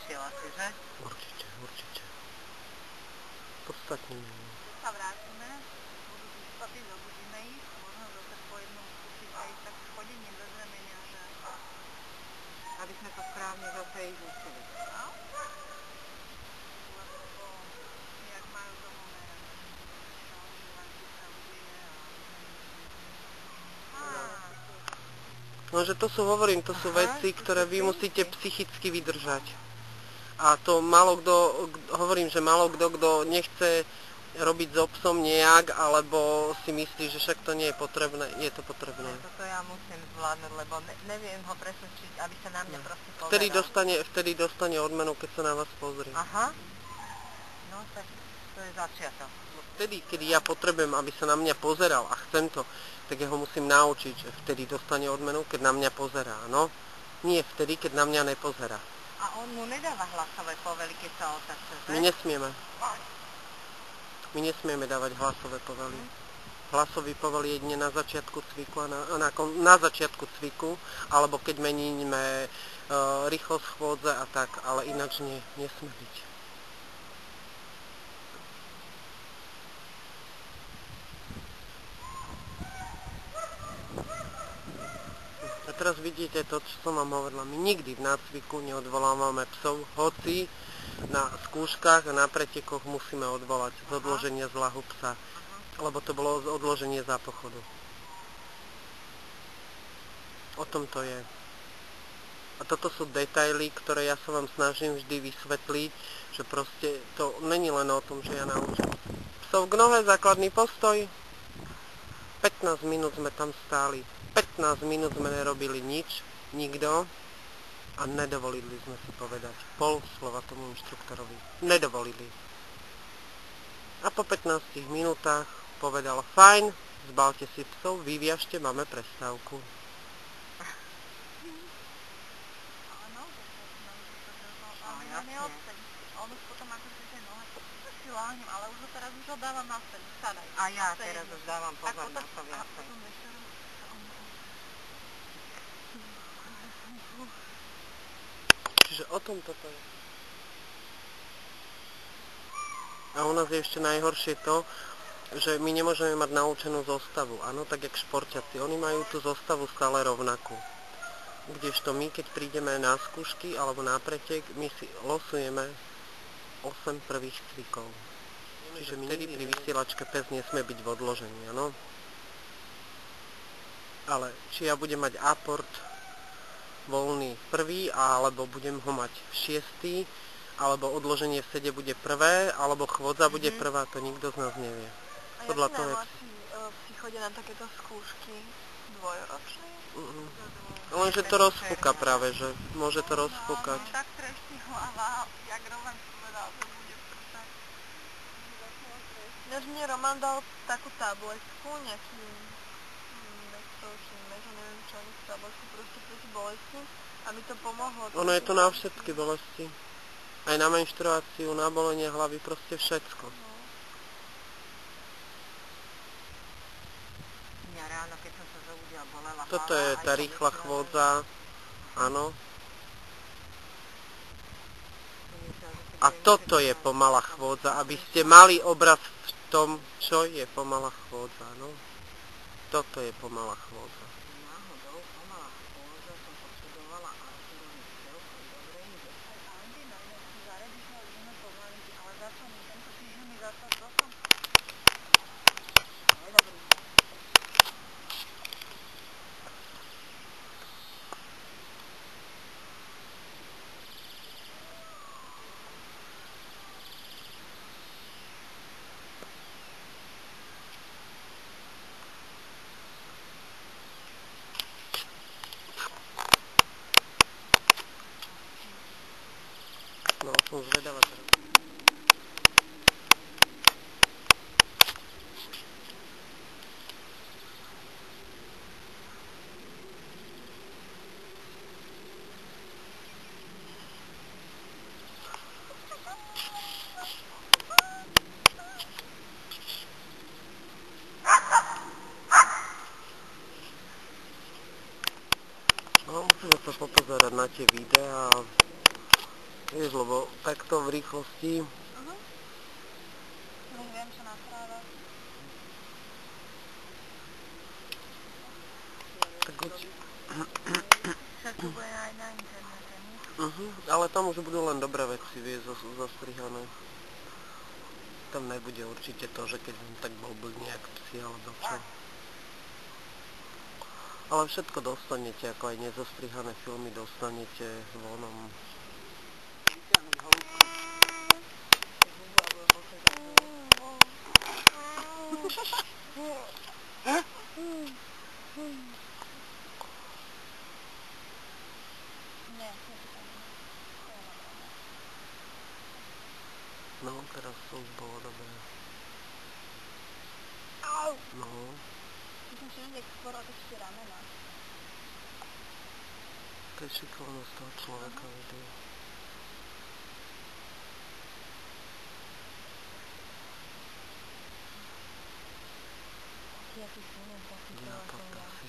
išiel asi, že? Určite, určite. Podstatne nie. Keď sa vrátime, budú vyspatí, zobudíme ich, možno zase po jednom skúsiť aj tak chodenie bez remenia, že... Aby sme to správne zase ich učili. No? Lebo jak majú tomu čo oni len tu sa udeje No, že to sú, hovorím, to sú veci, ktoré vy musíte psychicky vydržať. A to málo kto, hovorím, že málo kto nechce robiť so psom nejak, alebo si myslí, že však to nie je potrebné. Je to potrebné. Toto ja musím zvládnuť, lebo neviem ho presvedčiť, aby sa na mňa proste pozeral. Vtedy dostane odmenu, keď sa na vás pozrie. Aha. No tak to je začiatok. Vtedy, keď ja potrebujem, aby sa na mňa pozeral a chcem to, tak ja ho musím naučiť, že vtedy dostane odmenu, keď na mňa pozerá, no. Nie vtedy, keď na mňa nepozerá. A on mu nedáva hlasové povely, keď sa otača, že? My nesmieme. My nesmieme dávať hlasové povely. Hlasový povel je jedine na začiatku cviku a na začiatku cviku, alebo keď meníme rýchlosť chôdze a tak, ale ináč nesmie byť. A teraz vidíte to, čo som vám hovorila. My nikdy v nácviku neodvolávame psov, hoci na skúškach a na pretekoch musíme odvolať z odloženia zlahu psa. Lebo to bolo odloženie za pochodu. O tom to je. A toto sú detaily, ktoré ja sa vám snažím vždy vysvetliť, že proste to není len o tom, že ja naučím psov k nohe, základný postoj. 15 minút sme tam stáli. 15 minút sme nerobili nič, nikto. A nedovolili sme si povedať pol slova tomu inštruktorovi. Nedovolili. A po 15 minútach povedal, fajn, zbalte si psov, vyviažte, máme prestávku. Áno, on už potom ako si nohe, si láhnem, ale už ho teraz ho dávam na sen, sadaj. A ja teraz už dávam pozor na to viacej. Čiže o tom toto je. A u nás je ešte najhoršie to, že my nemôžeme mať naučenú zostavu. Áno, tak jak športiaci. Oni majú tú zostavu stále rovnakú. Kdežto my, keď prídeme na skúšky alebo na pretek, my si losujeme 8 prvých cvikov. Čiže my vtedy pri vysielačke pes nesmie byť v odložení, áno. Ale či ja budem mať aport voľný prvý, alebo budem ho mať šiestý, alebo odloženie v sede bude prvé, alebo chôdza bude prvá, to nikto z nás nevie. A jaký najmladší psi chodia na takéto skúšky? Dvojročný? Lenže to rozfúka práve, že môže to rozfúkať. No, tak trešti hlava, jak Roman povedal, že bude pršať. Než mne Roman dal takú tabletku, nejaký neviem čo, tabletku proste proti bolesti a mi to pomohlo. Ono je to na všetky bolesti. Aj na menštruáciu, na bolenie hlavy, proste všetko. Mňa ráno, keď som sa zobudila, bolela hlava. Toto je tá rýchla chôdza, áno. A toto je pomalá chôdza, aby ste mali obraz v tom, čo je pomalá chôdza, no. Toto je pomalá chôdza. Náhodou, pomalá chôdza som potrebovala Arturovi celkom dobre ide. Ale začal mi tento týždeň mi začal trochu. Dobrý. No, som zvedavá teraz. No, musíme sa popozerať na tie videá. Vieš, lebo takto v rýchlosti... Už viem, čo naprávať. Tak Všetko bude aj na internete, nie? ale tam už budú len dobré veci, vieš, zostrihané. Tam nebude určite to, že keď tak bol blbý nejak psi alebo čo. Ale všetko dostanete, ako aj nezostrihané filmy dostanete vonom. Vyťahnuť holúbku. Keď hubu a bude bokať za Nie, No, teraz to už bolo dobré. Au! No, Myslím si, že skôr otočí ramena. to je šikovnosť toho človeka vždy. Ja tu som Ja to asi.